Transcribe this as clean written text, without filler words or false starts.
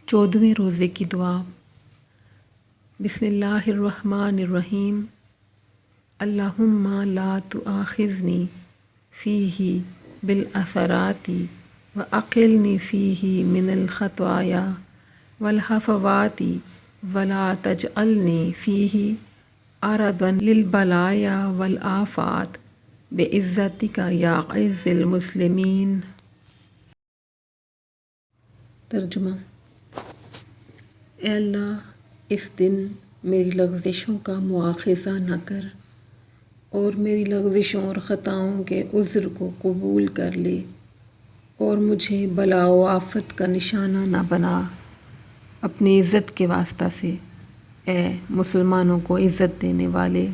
14ویں روزے کی دعا۔ بسم اللہ الرحمن الرحیم۔ اللہم لا تؤاخذنی فیہ بالعثرات وأقلنی فیہ من الخطایا والہفوات ولا تجعلنی فیہ عرضا للبلایا والآفات بعزتک یا عز المسلمین۔ ترجمہ۔ اے اللہ، اس دن میری لغزشوں کا مواخذہ نہ کر اور میری لغزشوں اور خطاؤں کے عذر کو قبول کر لے، اور مجھے بلا و آفت کا نشانہ نہ بنا اپنی عزت کے واسطہ سے، اے مسلمانوں کو عزت دینے والے